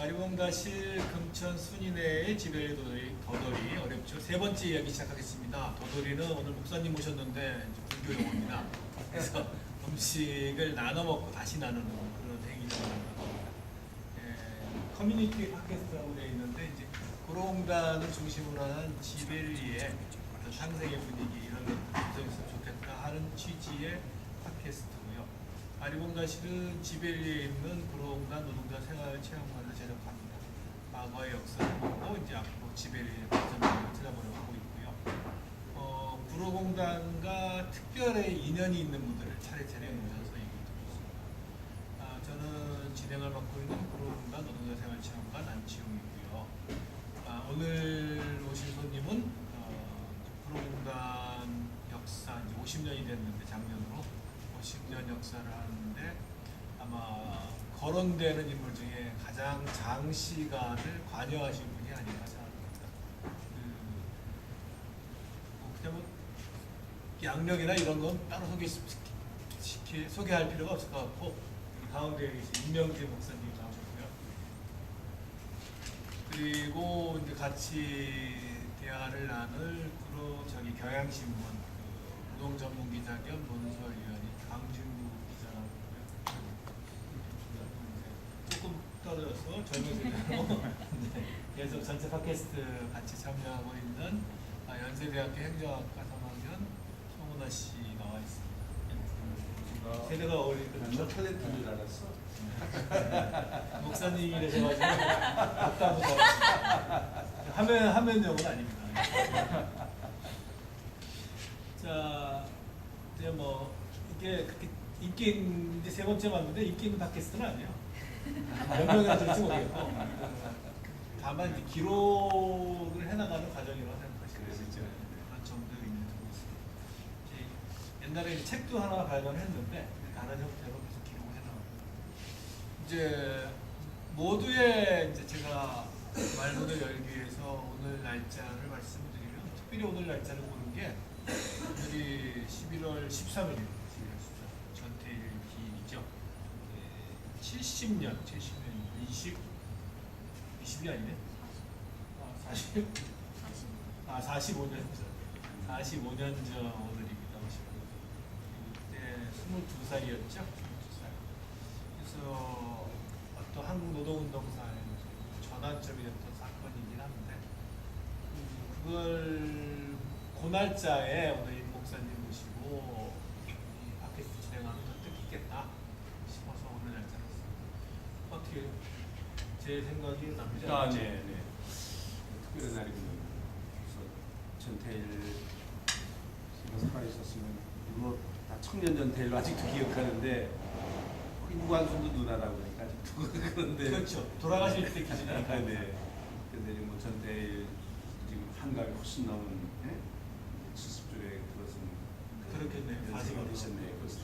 가리봉다실 금천 순인회의 지배의 더돌이 어렵죠. 세 번째 이야기 시작하겠습니다. 더돌이는 오늘 목사님 모셨는데 이제 불교 용어입니다. 그래서 음식을 나눠 먹고 다시 나누는 그런 행위를 하는 겁니다. 커뮤니티 팟캐스트라고 되어 있는데 이제 구로공단을 중심으로 한 지벨리의 어떤 상생의 분위기 이런 것들 구성했으면 좋겠다 하는 취지의 팟캐스트고요. 가리봉다실은 지벨리에 있는 구로공단 노동자 생활체험관을 제작합니다. 과거의 역사를 보고 이제 앞으로 지벨리의 발전을 찾아보려고 하고 있고요. 구로공단과 특별히 인연이 있는 분들을 차례차례 모셔서 얘기 듣고 있습니다. 저는 진행을 맡고 있는 구로공단 노동자 생활체험관 안치용이고요. 오늘 오신 손님은 구로공단 역사 이제 50년이 됐는데 작년으로 50년 역사를 하는데 아마 거론되는 인물 중에 가장 장시간을 관여하신 분이 아닌가 생각합니다. 그냥 뭐 양력이나 이런 건 따로 소개할 필요가 없을 것 같고 가운데 계신 임명재 목사님 나오셨고요. 그리고 이제 같이 대화를 나눌 경향신문 노동 전문 기자 겸 논설위원인 강준구 기자라고 있고요. 조금 떨어져서 젊은 세대로 계속 전체 팟캐스트 같이 참여하고 있는 연세대학교 행정학과 3학년 송은아 씨 나와 있습니다. 세대가 어리니까 너 탤런트인 줄 알았어. 목사님이 되셔가지고 답답하다. 화면용은 아닙니다. 자, 이제 뭐 이게 그렇게 인기 있는 이제 세 번째 맞는데 인기 있는 팟캐스트는 아니에요. 몇 명이나 들을지 모르겠고 다만 이제 기록을 해나가는 과정이라고 생각하시면 그런 점들이 있는 것 같습니다. 옛날에 이제 책도 하나 발간했는데 다른 형태로 계속 기록을 해나가고 이제 모두의 이제 제가 말문을 열기 위해서 오늘 날짜를 말씀드리면 특별히 오늘 날짜를 고른 게 오늘이 11월 13일이에요. 11월 13일 전태일 기이죠. 70년 20이 아니네. 45년 전 오늘입니다. 그때 22살이었죠. 22살. 그래서 어떤 한국 노동운동사에 전환점이 됐던 사건이긴 한데 그걸 고날짜에 오늘 임 목사님 모시고 이 팟캐스트 진행하는 건 뜻이 있겠다 싶어서 오늘 날짜를 했습니다. 어떻게 제 생각이 나쁘지 않죠? 네. 특별한 날이군요. 그래서 전태일 씨가 살아있었으면 뭐 다 청년 전태일로 아직도 기억하는데 유관순도 누나라고 그러니까 아직도 그런데 그렇죠. 돌아가실 때 기준이니까. 네. 근데 뭐 전태일 지금 한갑이 훨씬 넘은 70조에 들어선 그렇겠네요. 연세가 되셨네요. 벌써.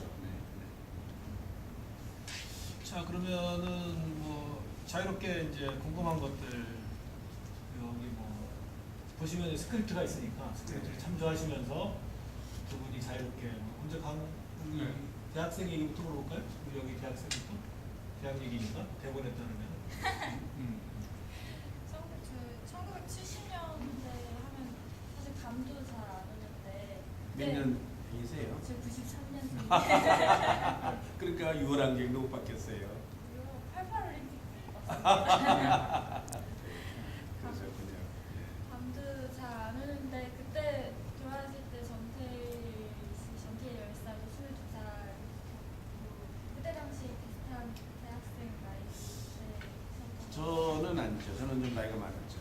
자, 그러면은 뭐 자유롭게 이제 궁금한 것들 여기 뭐 보시면 스크립트가 있으니까 스크립트를 참조하시면서 두 분이 자유롭게 먼저 대학생 얘기부터 물어볼까요? 우리 여기 대학생부터 대학 얘기니까 대본에 따르면. 1970년대 하면 사실 감도 잘 안 오는데 몇 년이세요? 저 93년생 그러니까 6월 안경도 못 받겠어요. 88올림픽 봤어요. 그러셨군요. 감도 잘 안 오는데 그때 돌아가실 때 전태일 열사도 22살 그때 당시 비슷한 대학생 나이 때 저는 아니죠. 저는 좀 나이가 많았죠.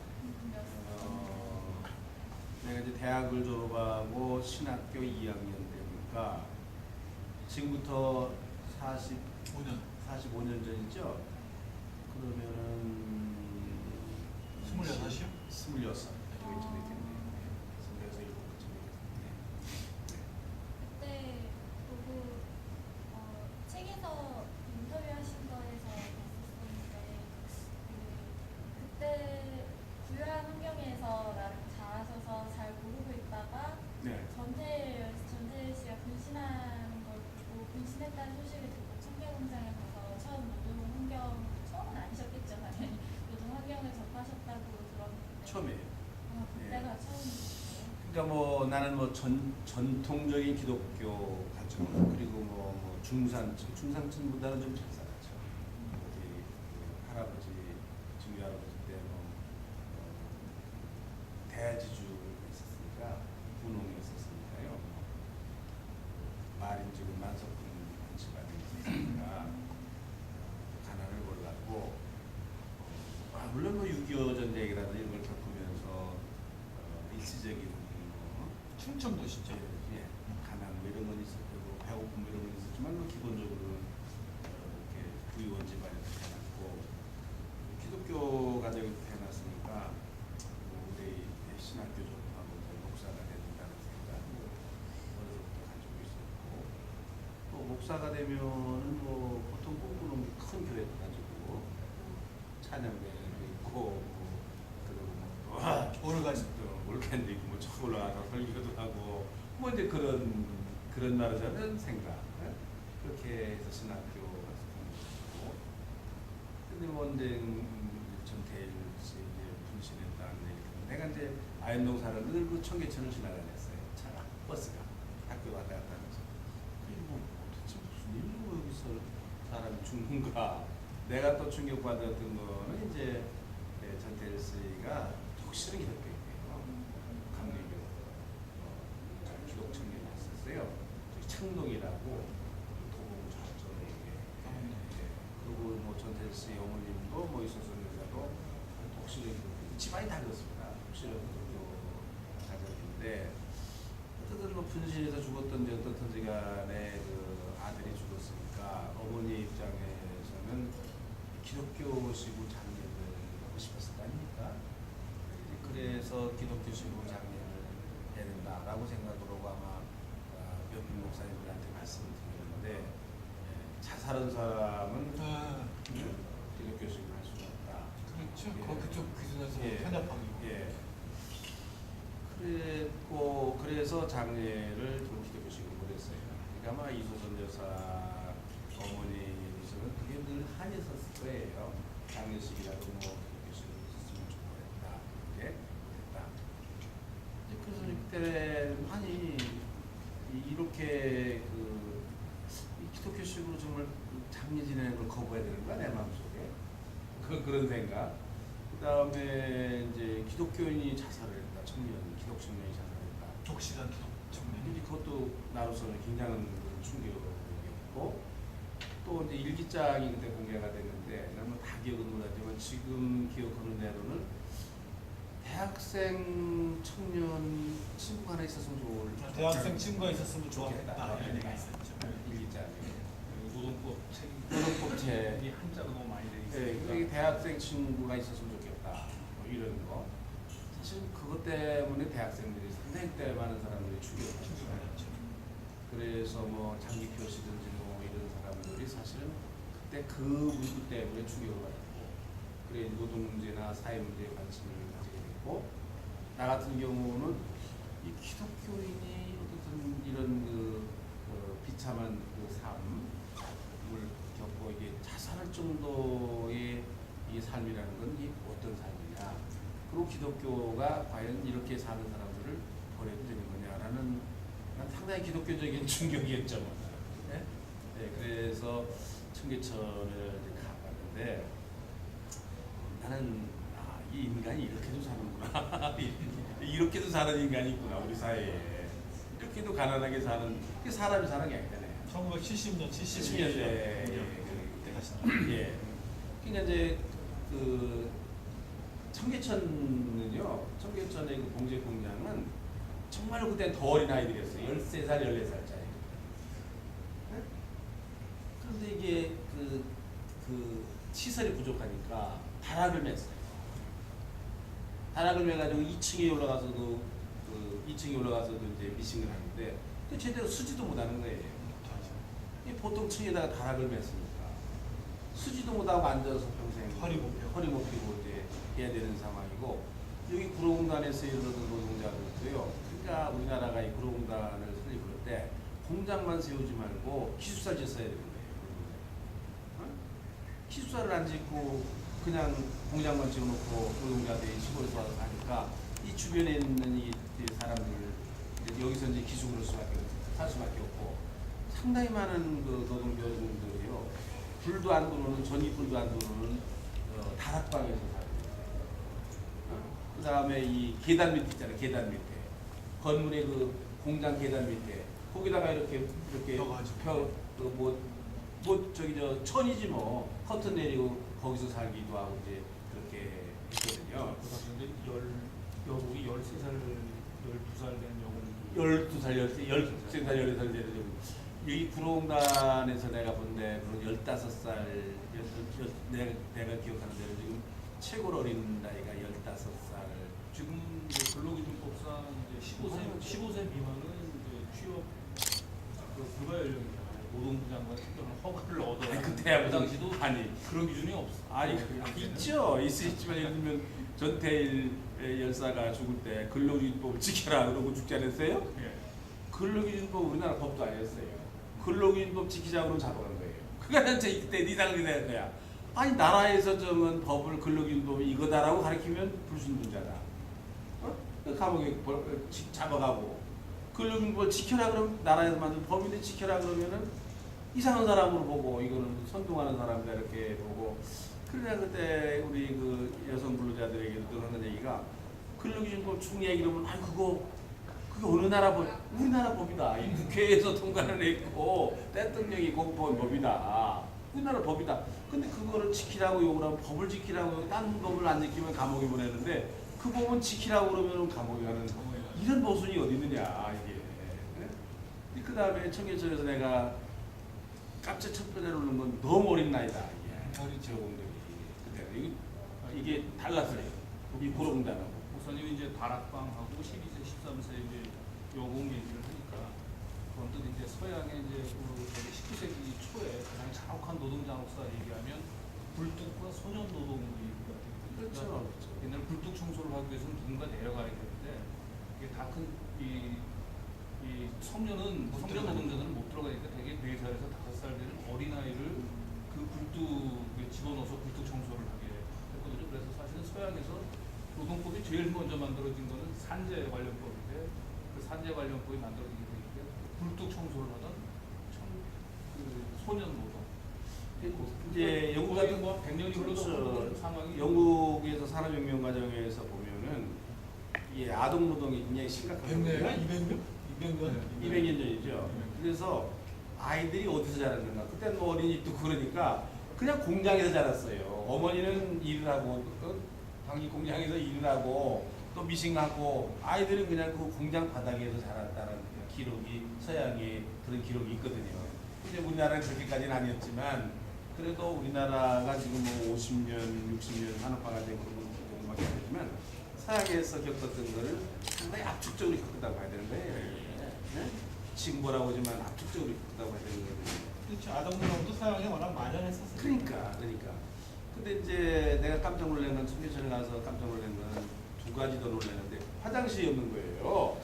내가 이제 대학을 졸업하고 신학교 2학년 되니까 지금부터 45년 전이죠. 그러면은 26이요? 26 그쯤 됐겠네요. 26, 7 그쯤 됐겠네요. 그때 보고 책에서 인터뷰하신 거에서 봤었는데 그때 부유한 환경에서 나름 잘하셔서 잘 모르고 있다가 네. 전태일 씨가 분신하는 걸 보고 분신했다는 소식을 듣고 청계공장에 가서 처음 노동 환경 처음은 아니셨겠죠. 그러니까 뭐 나는 뭐 전통적인 기독교 가정 그리고 뭐 중산층보다는 좀 잘 살았죠. 우리 그 할아버지 증조 할아버지 때뭐 대지주가 있었으니까 분홍이 있었으니까요. 말인지금 만석군 집안이 있었으니까 가난을 몰랐고 물론 뭐 6.25 전쟁이라든지 이런 걸 겪으면서 일시적인 충청도 진짜. 예, 가난 뭐 이런 건 있었고 배고픔 이런 건 있었지만 뭐 기본적으로는 이렇게 부유한 집안에서 태어났고 기독교 가정에서 태어났으니까 우리 신학교 졸업하고 목사가 된다는 생각을 어려서부터 가지고 있었고 또 목사가 되면은 뭐 보통 꿈꾸는 게 큰 교회 가지고 찬양대회도 있고 그리고 올간도 있고 뭐 저 올라가서 설교도 하고 뭐 이제 그런 나라자는 생각 그렇게 해서 신학교 가서 공부했고 근데 뭐 이제 전태일 씨 이제 분신했다는 얘기 내가 이제 아현동 사람을 그 청계천을 지나다녔어요. 차가 버스가 학교 왔다 갔다 하면서 그리고 뭐 도대체 무슨 일로 여기서 사람이 죽는가 내가 또 충격받았던 거는 이제 전태일 씨가 독실한 기독교예요. 강릉교 기독 청년이었었어요. 창동이라고 도봉 저쪽에 그리고 뭐 전태일 씨 어머님도 뭐 이소선 여자도 독실한 기독교 집안이 다 그렇습니다. 독실한 기독교 가정인데 어쨌든 뭐 분신에서 죽었던 어떤 터지간에 그 아들이 죽었으니까 어머니 입장에서는 기독교시고 장례를 하고 싶었을 거 아닙니까? 그래서 기독교시고 장례를 해야 된다라고 생각으로 아마 몇몇 목사님들한테 말씀을 드렸는데 자살한 사람은 기독교식을 할 수가 없다. 그렇죠. 예. 그쪽 기준에서 예. 편협하기고. 예. 그랬고 그래서 장례를 좀 기독교식으로 못했어요. 그러니까 아마 이소선 여사 어머니께서는 그게 늘 한이 있었을 거예요. 장례식이라도 뭐 기독교식으로 있었으면 좋겠다. 이렇게 됐다. 그래서 그때 아니 이렇게 이 기독교식으로 정말 장례 지내는 걸 거부해야 되는 거야 내 마음속에 그런 생각. 그 다음에 이제 기독교인이 자살을 했다. 기독 청년이 자살했다. 독실한 기독 청년. 이제 그것도 나로서는 굉장한 충격이었고 또 이제 일기장이 그때 공개가 됐는데 나는 다 기억은 못하지만 지금 기억하는 대로는 대학생 청년 친구가 하나 있었으면 좋을 대학생 친구가 있었으면 좋겠다. 좋겠다. 이런 얘기가 있었죠. 일기장에 노동법 책. 노동법 책 이 한자로 너무 많이 돼 있어요. 네, 그게 대학생 친구가 있었으면 좋겠다. 뭐 이런 거. 사실 그것 때문에 대학생들이 상당히 때 많은 사람들이 충격받았죠. 그래서 뭐 장기 표시든지 뭐 이런 사람들이 사실은 그때 그 문구 때문에 충격을 받았고, 그래 노동 문제나 사회 문제에 관심을 가지게 됐고, 나 같은 경우는 이 기독교인이 어떤 이런 비참한 그 삶을 겪고 이게 자살할 정도의 이 삶이라는 건 이게 어떤 삶이냐, 그리고 기독교가 과연 이렇게 사는 사람들을 버려도 되는 거냐라는 난 상당히 기독교적인 충격이었죠. 네? 네, 그래서 청계천을 이제 가봤는데 나는 이 인간이 이렇게도 사는구나. 이렇게도 사는 인간이 있구나 우리 사회에. 이렇게도 가난하게 사는 그 사람이 사는 게 아니잖아요. 1970년, 70년대 그때 가시나. 예. 그러니까 이제 그 청계천은요. 청계천의 그 봉제 공장은 정말 그때 더 어린 아이들이었어요. 13살, 14살짜리. 네? 그런데 이게 그 시설이 부족하니까 다락을 맸어요. 다락을 매가지고 2층에 올라가서도 2층에 올라가서도 이제 미싱을 하는데 그 제대로 쓰지도 못하는 거예요. 보통 층에다가 다락을 맸으니까 쓰지도 못하고 앉아서 평생 허리 못 펴고 이제 해야 되는 상황이고, 여기 구로공단에서 일하는 노동자들도요. 그러니까 우리나라가 이 구로공단을 설립할 때 공장만 세우지 말고 기숙사를 짓어야 되는 거예요. 어? 기숙사를 안 짓고 그냥 공장만 지어놓고 노동자들이 시골에서 와서 하니까 이 주변에 있는 이 사람들 여기서 이제 기숙으로 살 수밖에 없고 상당히 많은 그 노동조합원들이요 불도 안 들어오는 전기불도 안 들어오는 다락방에서 살고 있어요. 그 다음에 이 계단 밑에 있잖아요. 계단 밑에 건물의 그 공장 계단 밑에 거기다가 이렇게 저기 저 천이지 뭐 커튼 내리고 거기서 살기도 하고 이제 그렇게 했거든요. 여국이 13살, 12살 된 여공 12살, 13살, 14살 되는 여기 구로공단에서 내가 본데 그런 15살, 내가 기억하는 대로 지금 최고로 어린 나이가 15살. 지금 근로기준법상 이제 15세 미만은 이제 취업 불가 연령이잖아요. 노동부 장관 특별한 허가를 얻어야. 아니, 그때야 그 당시도 아니 그런 기준이 없어. 아니 있죠. 있지만 예를 들면 전태일 열사가 죽을 때 근로기준법을 지켜라 그러고 죽지 않았어요? 예. 근로기준법 우리나라 법도 아니었어요. 근로기준법 지키자고는 잡아간 거예요. 그거는 이때 니상이 된 거야. 아니 나라에서 정한 법을 근로기준법이 이거다라고 가르치면 불순종자다. 그 감옥에 잡아가고 근로기준법을 지켜라 그러면 나라에서 만든 법인데 지켜라 그러면은 이상한 사람으로 보고 이거는 선동하는 사람이다 이렇게 보고 그러나 그때 우리 그 여성 근로자들에게도 하는 얘기가 근로기준법 중요해 그러면 아이 그게 어느 나라 법? 우리나라 법이다. 이 국회에서 통과를 했고 대통령이 공포한 법이다. 우리나라 법이다. 근데 그거를 지키라고 욕을 하면 법을 지키라고 딴 법을 안 지키면 감옥에 보내는데 그 법은 지키라고 그러면 감옥에 가는 이런 모순이 어디 있느냐 이게. 그 다음에 청계천에서 내가 깜짝 첫 번째로 오는 건 너무 어린 나이다. 어리죠 공들이. 그때 이게 달랐어요. 이 구로공단하고. 목사님이 이제 다락방하고 12세, 13세 이제 여공 얘기를 하니까 언뜻 이제 서양의 이제 19세기 초에 가장 잔혹한 노동 잔혹사 얘기하면 불뚝과 소년 노동의 얘기가 되거든요. 그렇죠. 옛날 불뚝 청소를 하기 위해서는 누군가 내려가야 되는데 이게 다 큰 이 청년 노동자들은 못 들어가니까 되게 4살에서 5살 되는 어린아이를 그 불뚝에 집어넣어서 불뚝 청소를 하게 했거든요. 그래서 사실은 서양에서 노동법이 제일 먼저 만들어진 거는 산재 관련법인데 그 산재 관련법이 만들어지게 되니까 불뚝 청소를 하던 소년 노동. 이제 영국 같은 뭐 100년이 흘러서 상황이 영국에서 산업혁명 과정에서 보면은 이 아동 노동이 굉장히 심각하거든요. 200년 전이죠. 그래서 아이들이 어디서 자랐는가? 그때는 뭐 어린이집도 그러니까 그냥 공장에서 자랐어요. 어머니는 일을 하고 당연히 공장에서 일을 하고 또 미싱하고 아이들은 그냥 그 공장 바닥에서 자랐다는 기록이 서양에 그런 기록이 있거든요. 근데 우리나라는 그렇게까지는 아니었지만 그래도 우리나라가 지금 뭐 50년, 60년 산업화가 되고 그런 정도밖에 안 되지만 서양에서 겪었던 거를 상당히 압축적으로 겪었다고 봐야 되는 거예요. 네? 지금 뭐라고 하지만 압축적으로 겪었다고 봐야 되는 거거든요. 그렇죠. 아동노동도 서양에 워낙 만연했었어요. 그러니까. 근데 이제 내가 깜짝 놀란 건 청계천에 가서 깜짝 놀란 건 두 가지 더 놀랐는데 화장실이 없는 거예요.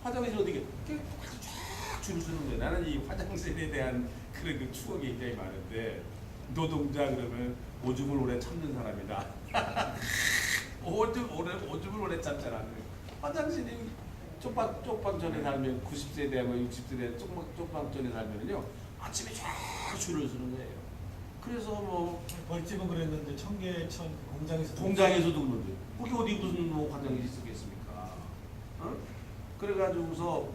화장실 어디게? 쫙 줄을 서는 거예요. 나는 이 화장실에 대한 그런 그 추억이 굉장히 많은데 노동자 그러면 오줌을 오래 참는 사람이다. 오줌을 오래 참잖아. 화장실이 쪽방전에 살면 90세 되면 60세 되면 쪽방전에 살면은요 아침에 쫙 줄을 서는 거예요. 그래서 뭐 벌집은 그랬는데 청계천 공장에서도 그런데 거기 어디 무슨 뭐 화장실이 있었겠습니까? 그래가지고서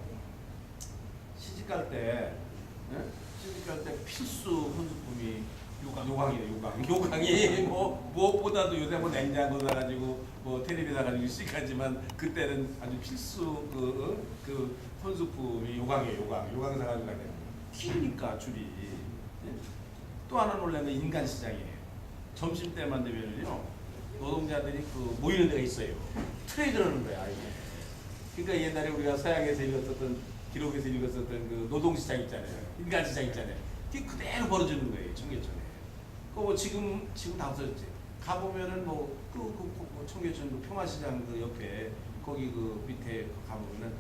시집갈 때 필수 훈수품이 요강이에요. 요강이 뭐 무엇보다도 요새 뭐 냉장고 사가지고 뭐 텔레비 사가지고 시가지만 그때는 아주 필수 그 훈수품이 요강 사가지고 가야 돼요. 튀니까 줄이. 또 하나 놀라는 건 인간 시장이에요. 점심 때만 되면은요 노동자들이 그 모이는 데가 있어요. 트레이드를 하는 거야. 그러니까 옛날에 우리가 서양에서 읽었었던 기록에서 읽었었던 그 노동 시장 있잖아요. 인간 시장 있잖아요. 그게 그대로 벌어지는 거예요. 청계천에. 뭐 지금 다 없어졌지. 가보면은 그 청계천 그 평화시장 그 옆에 거기 그 밑에 가보면은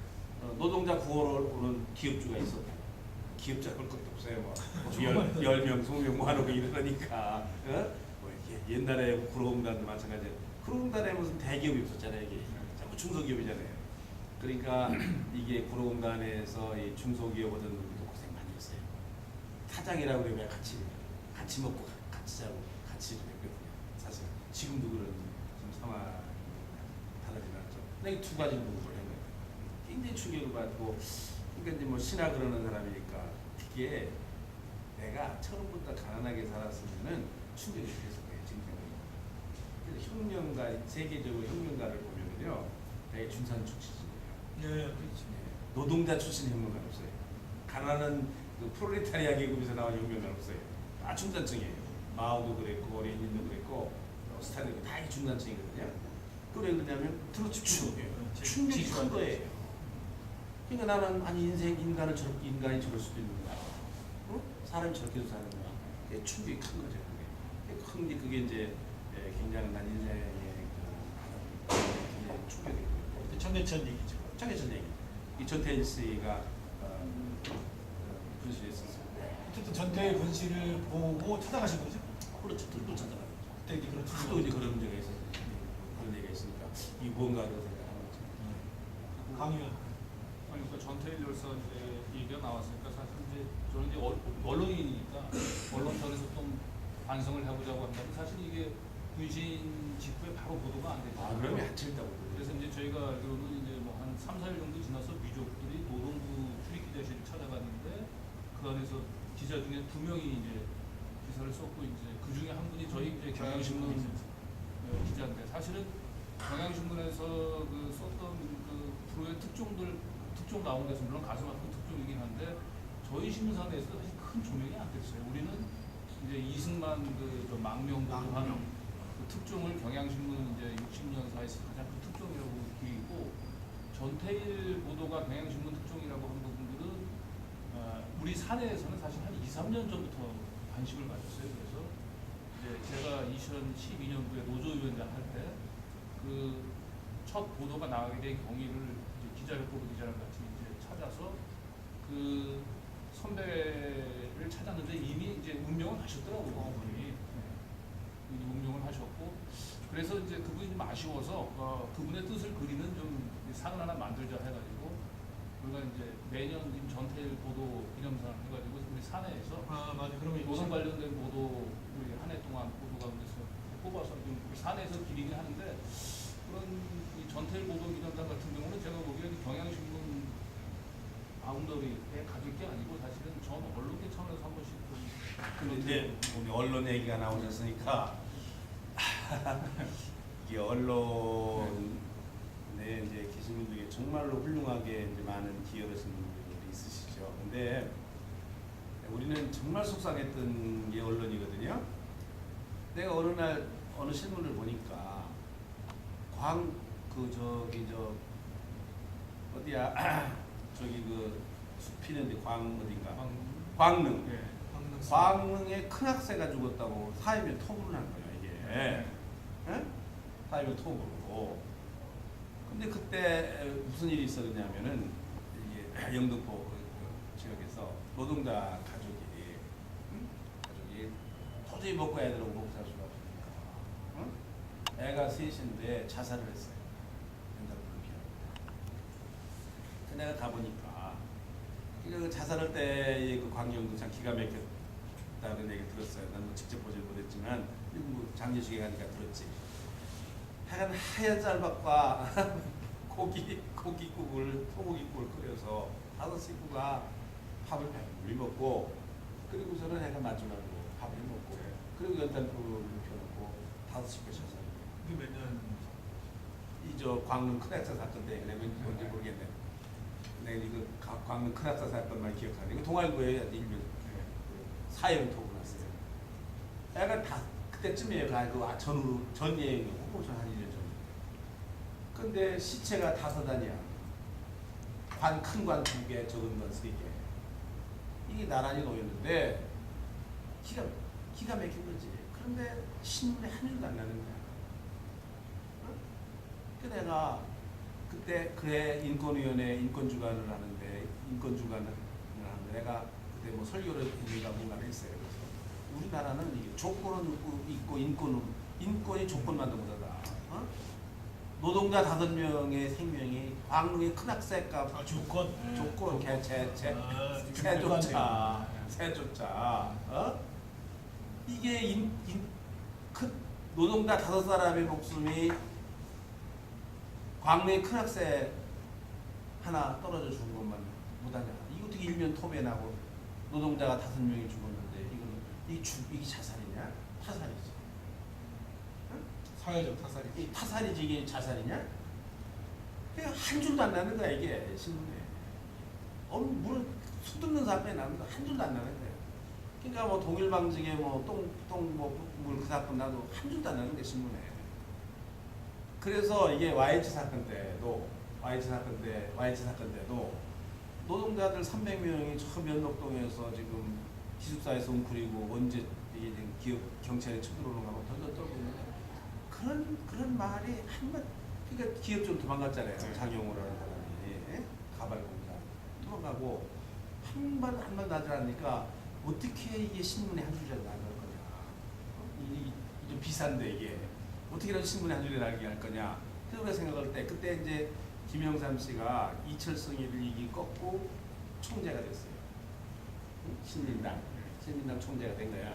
노동자 구호를 오는 기업주가 있었다. 기업자 볼 것도 없어요. 뭐 10명, 20명 뭐 하는 거 이러니까 뭐 옛날에 구로공단도 마찬가지예요. 구로공단에 무슨 대기업이 없었잖아요. 이게 자꾸 중소기업이잖아요. 그러니까 이게 구로공단에서 이 중소기업 얻은 놈들도 고생 많이 했어요. 사장이라고 그러면 같이 먹고 같이 자고 같이 했거든요. 사실 지금도 그런 좀 상황이 달라지지 않죠. 근데 이 두 가지 공부를 한 거예요. 굉장히 충격을 받고, 그러니까 이제 뭐 신화 그러는 사람이니까 특히 내가 처음부터 가난하게 살았으면은 충격이 됐을 거예요. 지금 생각이. 그래서 혁명가, 세계적으로 혁명가를 보면은요, 되게 준산 출신이에요. 네, 그렇지. 노동자 출신 혁명가는 없어요. 가난한 그 프롤레타리아 계급에서 나온 혁명가는 없어요. 다 중산층이에요. 마오도 그랬고, 레닌도 그랬고, 스탈린도 다 중산층이거든요. 그왜 그러냐면 충격이에요. 충격이 큰 거예요. 그러니까 나는 아니 인간이 저럴 수도 있는가? 어? 사람이 저렇게도 사는 거야. 그게 충격이 큰 거죠. 그게. 그게 이제 굉장히 난 인생의 굉장히 충격이고요. 청계천 얘기죠. 청계천 얘기. 이 전태일 씨가 분실했었어요. 어쨌든 전태의 분실을 보고 찾아가신 거죠? 그렇죠. 들고 찾아가요. 그때 이제 그런 하도 이제 그런 문제가 있었어요. 그런 얘기가 있으니까 이 뭔가를 생각하는 거죠. 강의원. 아니 그러니까 전태일 열사 이제 얘기가 나왔으니까 사실 이제 저는 이제 언론인이니까 언론전에서 좀 반성을 해보자고 한다면 사실 이게 분신 직후에 바로 보도가 안 되죠. 그러면 한참 있다고. 그래서 이제 저희가 알기로는 이제 뭐 한 3, 4일 정도 지나서 유족들이 노동부 출입기자실을 찾아갔는데 그 안에서 기자 중에 2명이 이제 기사를 썼고 이제 그 중에 한 분이 저희 이제 경향신문 기자인데 사실은 경향신문에서 그 썼던 그 프로의 특종 나온 데서 물론 가슴 아픈 특종이긴 한데 저희 신문사 내에서 사실 큰 조명이 안 됐어요. 우리는 이제 이승만 그 망명도 하는 그 특종을 경향신문 이제 60년사에서 가장 큰 특종이라고 보이고 전태일 보도가 경향신문 특종이라고 한 부분들은 우리 사내에서는 사실 한 2, 3년 전부터 관심을 가졌어요. 그래서 이제 제가 2012년도에 노조위원장 할 때 그 첫 보도가 나가게 된 경위를 기자협회 기자랑 같이 이제 찾아서 그 선배를 찾았는데 이미 이제 운명을 하셨더라고요. 그분이. 이미 운명을 하셨고 그래서 이제 그분이 좀 아쉬워서 그분의 뜻을 그리는 좀 상을 하나 만들자 해가지고 우리가 이제 매년 전태일 보도 기념상을 해가지고 우리 사내에서 맞아. 그러면 노동 관련된 보도 우리 한 해 동안 보도 가운데서 뽑아서 좀 우리 사내에서 기리긴 하는데 그런 이 전태일 보도 기념상 같은 경우는 제가 보기에는 경향신문 바운더리에 가질 게 아니고 사실은 전 언론계 차원에서 한 번씩 좀 근데 이제 우리 언론 얘기가 나오셨으니까 이게 언론에 이제 계신 분 중에 정말로 훌륭하게 이제 많은 기여를 하시는 분들이 있으시죠. 근데 우리는 정말 속상했던 게 언론이거든요. 내가 어느 날 어느 신문을 보니까 어디야 저기 그 숲이는데 어딘가 광릉. 네. 광릉에 큰 학생가 죽었다고 사회면 통보를 한 거예요, 이게. 예? 사회면 통보로. 근데 그때 무슨 일이 있었냐면은 이게 영등포 지역에서 노동자 가족이 도저히 먹고 애들하고 먹고 살 수가 없으니까 애가 셋인데 자살을 했어요. 근데 내가 가보니까 그 자살할 때의 그 광경도 참 기가 막혔다는 얘기 들었어요. 나는 뭐 직접 보질 못했지만 뭐 장례식에 가니까 들었지. 하여간 하얀 쌀밥과 소고기국을 끓여서 5 식구가 밥을 배불리 먹고 그리고서는 애가 마지막으로 밥을 먹고 그리고 연탄불을 펴놓고 5 식구 자살을 이게 몇 년? 이저 광릉 큰학사 사건 때 내가 뭔지 모르겠네. 내가 이거 광릉 큰학사 사건만 기억하네. 이거 동아일보에 일면 사형 토고 났어요. 애가 다 그때쯤이에요. 그 전 예행이고 한 2년 전. 근데 시체가 5단이야. 큰 관 2개, 적은 관 3개. 이게 나란히 놓였는데 기가 막힌 거지. 그런데 신문에 한 일도 안 나는 거야. 그 내가 그때 그해 인권위원회 인권주간을 하는데 내가 그때 뭐 설교를 인가 뭔가를 했어요. 그래서 우리나라는 이게 조건은 있고 인권이 조건만도 못하다. 어? 노동자 5명의 생명이 광릉의 큰 학살값 아, 조건. 조건 아, 새조차 이게 큰 노동자 5사람의 목숨이 광릉의 큰 학살 하나 떨어져 죽은 것만 못하냐. 이거 어떻게 일면 토배 나고 노동자가 5명이 죽었는데 이게 자살이냐? 타살이지. 사회적 타살이. 이 타살이지 이게 자살이냐? 그냥 한 줄도 안 나는 거야 이게 신문에. 물론 수듣는 사건이 나는데 한 줄도 안 나는 거야. 그러니까 뭐 동일방직에 뭐똥뭐물그 사건 나도 한 줄도 안 나는 게 신문에. 그래서 이게 YH 사건 때도 노동자들 300명이 저 면록동에서 지금 기숙사에서 웅크리고 언제 이게 지금 기업 경찰에 쳐들어오는 거하고 덜덜 떨고 있는데 그런 말이 한번 그러니까 기업 좀 도망갔잖아요. 장용호라는 사람이 가발공장 도망가고 한번 나지 않으니까 어떻게 이게 신문에 한 줄이라도 나갈 거냐. 이게 좀 비싼데 이게 어떻게라도 신문에 한 줄이라도 나게 할 거냐. 그런 생각할 때 그때 이제 김영삼 씨가 이철승이를 이기 꺾고 총재가 됐어요. 신민당 총재가 된 거야.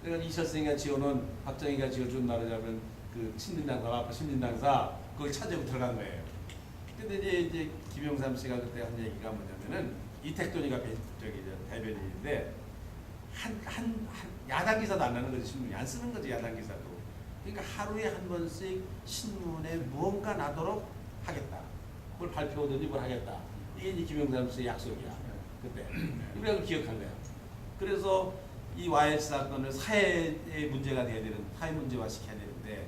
그러니까 이철승이가 지어놓은 박정희가 지어준 말하자면 그 신민당사 거기 차지하고 들어간 거예요. 근데 이제 김영삼 씨가 그때 한 얘기가 뭐냐면은 이택돈이가 대변인인데 한 야당 기사도 안 나는 거지 신문이 안 쓰는 거지 야당 기사도. 그러니까 하루에 한 번씩 신문에 무언가 나도록 하겠다. 뭘 발표하든지 뭘 하겠다. 이게 이제 김영삼 씨의 약속이야. 그때. 그래서 기억한 거야. 그래서 이 YH 사건을 사회의 문제가 돼야 되는 사회 문제화 시켜야 되는데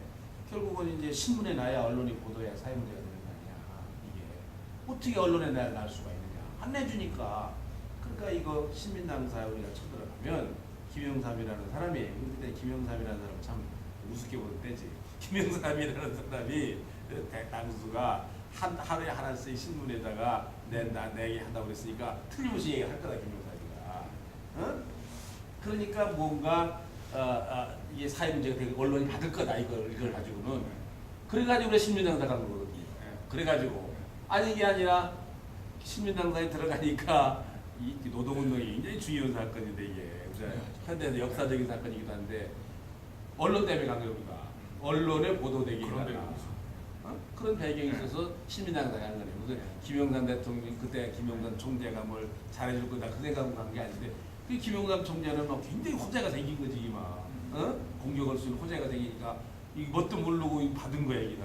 결국은 이제 신문에 나야 언론이 보도해야 사회 문제가 되는 거 아니야. 이게 어떻게 언론에 나야 날 수가 있느냐. 안 내주니까. 그러니까 이거 신민당사에 우리가 쳐들어가면 김영삼이라는 사람이 그때 김영삼이라는 사람 참 우습게 보는 때지. 김영삼이라는 사람이 당수가 하루에 하나씩 신문에다가 내게 한다고 그랬으니까 틀림없이 얘기할 거다 김영삼이가. 어? 그러니까 뭔가 이게 사회 문제가 되고 언론이 받을 거다 이걸 가지고는. 그래가지고 신민당사 간 거거든요. 그래가지고 아니 이게 아니라 신민당사에 들어가니까 이 노동운동이 굉장히 중요한 사건인데 이게 현대에서 역사적인 사건이기도 한데 언론 때문에 간 거예요 우리가. 언론에 보도되기 위한 그런 배경이 있어서 신민당사가 한 거예요. 무슨 김영삼 대통령 그때 김영삼 총재가 뭘 잘해줄 거다 그 생각으로 간 게 아닌데 그 김영삼 총재는 막 굉장히 호재가 생긴 거지 막 공격할 수 있는 호재가 생기니까 이 뭣도 모르고 받은 거야 이게.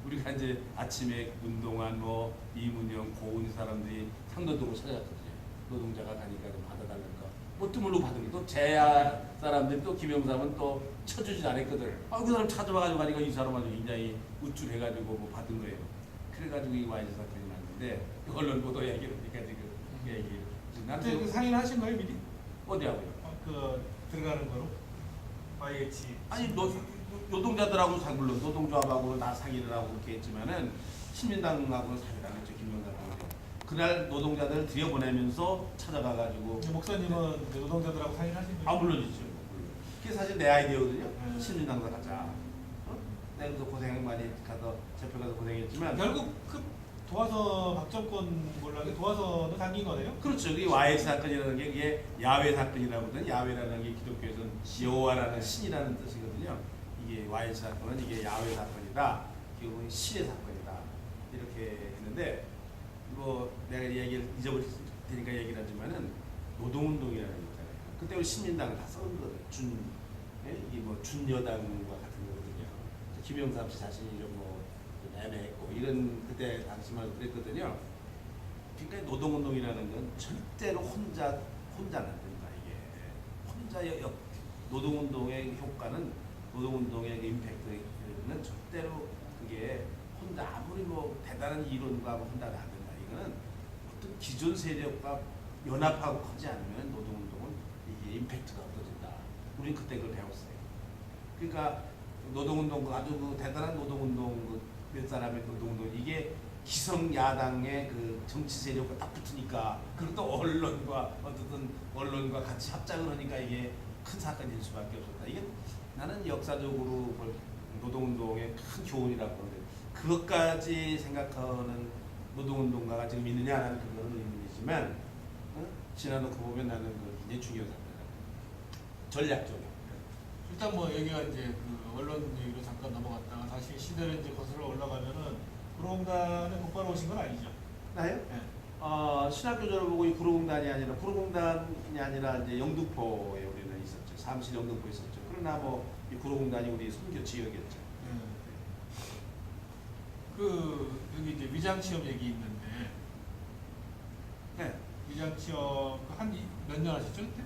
우리가 이제 아침에 운동한 뭐 이문영 고은 사람들이 상도동으로 찾아갔거든요. 노동자가 가니까 좀 받아달라니까 뭣도 모르고 받은 거. 또 제야 사람들이 또 김영삼은 또 쳐주진 않았거든. 그 사람 찾아와가지고 가니까 이 사람아주 굉장히 우쭐해가지고 뭐 받은 거예요. 그래가지고 이 YH 사건이 났는데 언론 보도 얘기니까 지금 얘기. 나한테 그 상의를 하신 거예요 미리? 어디하고요? 그 들어가는 거로 YH. 아니 노동자들하고 물론 노동조합하고 나 상의를 하고 그렇게 했지만은 시민당하고는 상의를 안 했죠 김영삼하고. 그날 노동자들을 들여보내면서 찾아가가지고. 목사님은 노동자들하고 상의를 하신 거예요? 물론이죠. 그게 사실 내 아이디어거든요. 시민당사 가자. 내가 또 고생 많이 가서 재표 가서 고생했지만 결국 그 도와서 박정권 몰락에 도와서는 당긴 거네요? 그렇죠. 이 YH 사건이라는 게 이게 야외 사건이라고 하거든요. 야외라는 게 기독교에서는 여호와라는 신이라는 뜻이거든요. 이게 YH 사건은 이게 야외 사건이다. 결국은 신의 사건이다. 이렇게 했는데 뭐 내가 얘기를 잊어버릴 테니까 얘기를 하지만은 노동운동이라는 게 있잖아요. 그때 우리 시민당을 다 썩은 거예요. 이게 뭐 준여당과 같은 거거든요. 김영삼 씨 자신이 좀 애매했고 이런 그때 당시만 그랬거든요. 그러니까 노동운동이라는 건 절대로 혼자 안 된다 이게. 노동운동의 효과는 노동운동의 임팩트는 절대로 그게 혼자 아무리 뭐 대단한 이론과 혼자는 안 된다. 이거는 어떤 기존 세력과 연합하고 하지 않으면 노동운동은 이게 임팩트가 없어진다. 우린 그때 그걸 배웠어요. 그러니까 노동운동 아주 그 대단한 노동운동 몇 사람의 노동운동 이게 기성 야당의 그 정치 세력과 딱 붙으니까 그것도 언론과 같이 합작을 하니까 이게 큰 사건일 수밖에 없었다. 이게 나는 역사적으로 노동운동의 큰 교훈이라고 하는데 그것까지 생각하는 노동운동가가 지금 있느냐는 그거는 의문이지만 지나놓고 보면 나는 그 굉장히 중요한 사람이다. 전략적으로. 일단 뭐 여기가 이제 그 언론 얘기로 잠깐 넘어갔다가 다시 시대를 이제 거슬러 올라가면은 구로공단에 곧바로 오신 건 아니죠? 나요? 네. 신학교 졸업하고 이 구로공단이 아니라 이제 영등포에 우리는 있었죠. 사무실 영등포에 있었죠. 그러나 뭐 이 구로공단이 우리 선교 지역이었죠. 그 여기 이제 위장 취업 얘기 있는데 네. 위장 취업 한 몇 년 하셨죠 그때?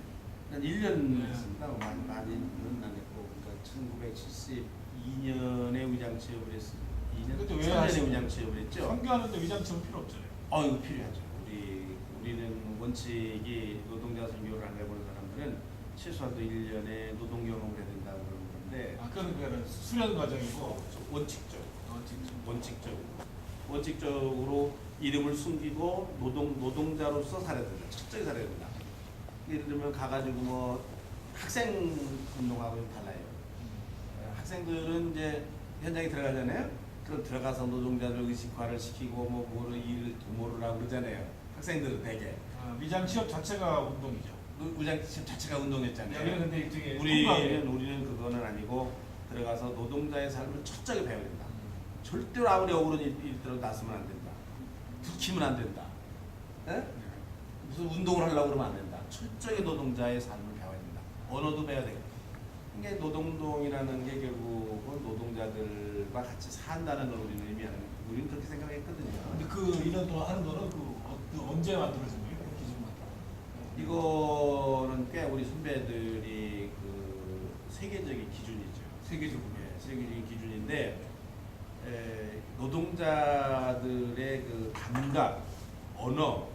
한 1년 네. 했습니다. 많이는 안 했고, 그러니까 1972년에 위장 취업을 했습니다. 그때 왜 2000년에 하시고? 위장 취업을 했죠. 선교하는데 위장 취업 필요 없잖아요. 이거 필요하죠. 우리는 원칙이 노동자 선교를 안 해보는 사람들은 최소한도 1년에 노동 경험을 해야 된다고 그러는 건데, 그러니까 수련 과정이고 원칙적으로 이름을 숨기고 노동자로서 살아야 된다. 철저히 살아야 된다. 예를 들면 가가지고 뭐 학생 운동하고 좀 달라요. 학생들은 이제 현장에 들어가잖아요. 그럼 들어가서 노동자들 의식화를 시키고 뭐 뭐를 일을 도모를 하고 그러잖아요. 학생들은 되게 위장 취업 자체가 운동이죠. 위장 취업 자체가 운동했잖아요. 여기는 근데 일종의 우리는 그거는 아니고 들어가서 노동자의 삶을 철저하게 배워야 된다. 절대로 아무리 억울한 일이 들어도 나서면 안 된다. 들키면 안 된다. 에? 무슨 운동을 하려고 그러면 안 된다. 철저하게 노동자의 삶을 배워야 된다. 언어도 배워야 되고. 그러니까 노동운동이라는 게 결국은 노동자들과 같이 산다는 걸 우리는 의미하는, 우리는 그렇게 생각했거든요. 근데 그 1년 동안 하는 거는 그 언제 만들어진 거예요? 그 기준 이거는 꽤 우리 선배들이 그 세계적인 기준이죠. 세계적인 기준인데, 노동자들의 그 감각, 언어,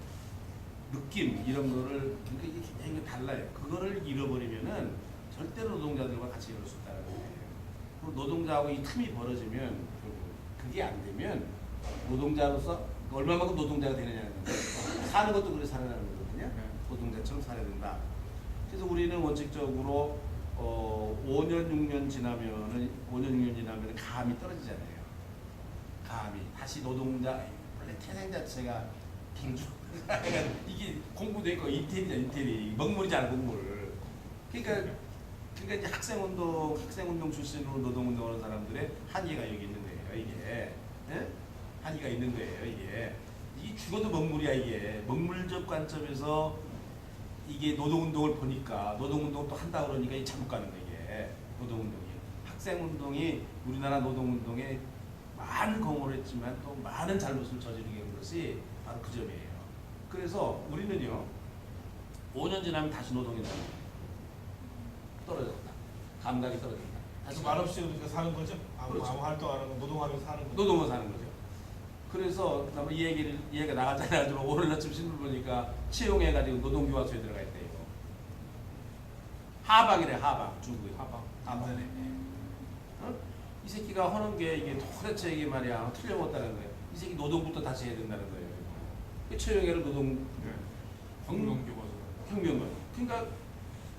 느낌 이런 거를 이게 굉장히 달라요. 그거를 잃어버리면은 절대로 노동자들과 같이 이룰 수 없다는 거예요. 그리고 노동자하고 이 틈이 벌어지면 그게 안 되면 노동자로서 얼마만큼 노동자가 되느냐는 건데 사는 것도 그래 살아가는 거거든요. 노동자처럼 살아야 된다. 그래서 우리는 원칙적으로 5년 6년 지나면은 감이 떨어지잖아요. 감이 다시 노동자 원래 태생 자체가 경주 이게 공부도 있고 인텔이 먹물이잖아 먹물. 그러니까 이제 학생운동 출신으로 노동운동하는 사람들의 한계가 여기 있는 거예요. 이게 한계가 있는 거예요. 이게 죽어도 먹물이야. 이게 먹물적 관점에서 이게 노동운동을 보니까 노동운동 또 한다 그러니까 이 잘못 가는 거예요. 이게 노동운동이 학생운동이 우리나라 노동운동에 많은 공헌을 했지만 또 많은 잘못을 저지르게 한 것이 바로 그 점이에요. 그래서 우리는요 5년 지나면 다시 노동이 떨어졌다. 감각이 떨어진다. 다시 말없이 우리가 사는 거죠? 그렇죠. 아무 활동 안 하고 노동하면서 사는 거죠? 노동을 사는 거죠. 그래서 아마 이 얘기가 나갔잖아요. 오늘 아침 신문 보니까 채용해가지고 노동교화소에 들어가 있대요. 하방이래. 중국의 하방. 이 새끼가 하는 게 이게 도대체 이게 말이야 틀려먹었다는 거예요. 이 새끼 노동부터 다시 해야 된다는 거예요. 채용해를 혁명을. 그러니까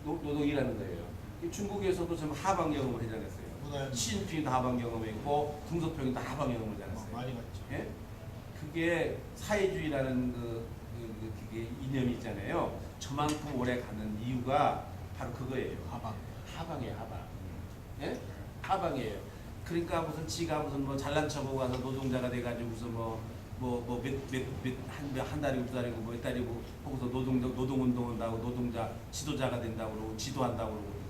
노동이라는 거예요. 중국에서도 지금 하방 경험을 하지 않았어요. 시진핑도 하방 경험했고 등소평이도 하방 경험을 하지 않았어요. 많이 갔죠. 예? 그게 사회주의라는 그게 이념이 있잖아요. 저만큼 오래 가는 이유가 바로 그거예요. 하방이에요. 예? 하방이에요. 그러니까 지가 뭐 잘난 척하고 가서 노동자가 돼가지고서 한 달이고 두 달이고 몇 달이고 거기서 노동운동 한다고 노동자 지도자가 된다고 그러고 지도한다고 그러고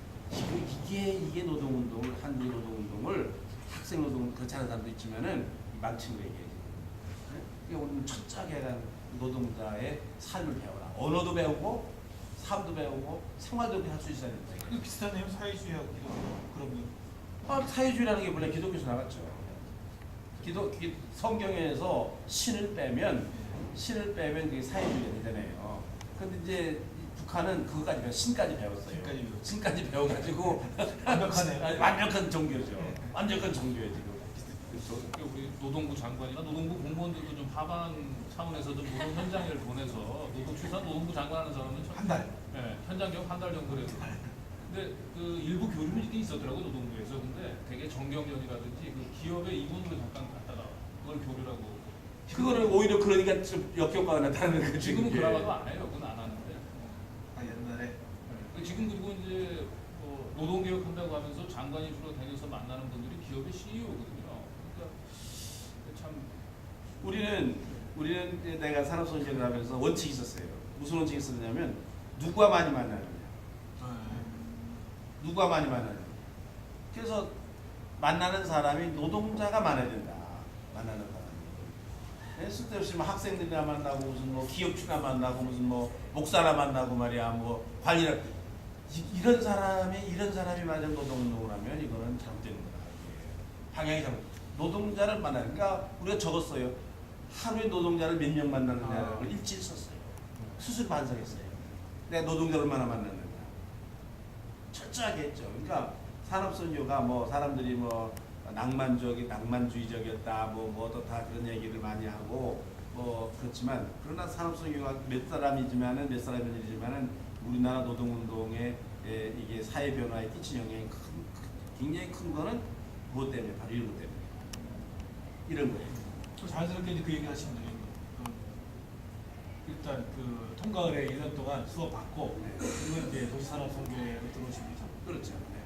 이게 노동운동을 한국 노동운동을 학생 노동 그렇지 않은 사람도 있지만은 망친 거예요. 그러니까 오늘 철저하게 한 노동자의 삶을 배워라. 언어도 배우고 삶도 배우고 생활도 할 수 있어야 된다. 근데 비슷하네요. 사회주의하고 그러면. 사회주의라는 게 원래 기독교에서 나갔죠. 성경에서 신을 빼면 그게 사회주의가 되잖아요. 근데 이제 북한은 그거까지 신까지 배웠어요. 신까지 배워가지고 완벽하네요. 완벽한 종교죠. 완벽한 종교예요 지금. 우리 노동부 장관이나 노동부 공무원들도 좀 하방 차원에서 좀 노동 현장을 보내서 노동부 장관하는 사람은 한 달. 네, 현장 경험 한 달 정도 해서 근데 그 일부 교류는 있긴 있었더라고 노동부에서. 근데 되게 정경련이라든지 그 기업의 이군으로 잠깐 갔다가 그걸 교류라고. 그거는 오히려 그러니까 좀 역효과가 나타나는 거지. 지금은 그게. 그나마도 안 해요. 그건 안 하는데. 아, 옛날에 지금 그리고 이제 노동개혁 한다고 하면서 장관이 주로 다녀서 만나는 분들이 기업의 CEO거든요. 그러니까 참 우리는 이제 내가 산업선진을 하면서 원칙이 있었어요. 무슨 원칙이 있었냐면 누가 많이 만나느냐. 누가 많이 만나느냐. 그래서 만나는 사람이 노동자가 많아야 된다. 만나는 사람이. 쓸데없이 뭐 학생들이나 만나고 무슨 뭐 기업주나 만나고 무슨 뭐 목사나 만나고 말이야 뭐 관리나 이런 사람이 만약 노동운동을 하면 이거는 잘못되는 거다. 이게. 방향이 잘못. 노동자를 만나는. 그러니까 우리가 적었어요. 하루에 노동자를 몇 명 만나느냐를 일치를 썼어요. 스스로 반성했어요. 내가 노동자를 얼마나 만났느냐. 철저하게 했죠. 그러니까 산업선교가 뭐 사람들이 뭐 낭만주의적이었다 뭐도 다 그런 얘기를 많이 하고 뭐 그렇지만 그러나 산업선교가 몇 사람이지만은 우리나라 노동운동에 이게 사회 변화에 끼친 영향이 굉장히 큰 거는 무엇 때문에 바로 이런 것 때문에 이런 거예요. 또 자연스럽게 이제 그 얘기 하시면 돼요. 일단 그 통과을에 1년 동안 수업 받고 네. 그리고 이제 도시산업선교에 들어오신 거죠. 그렇죠. 네.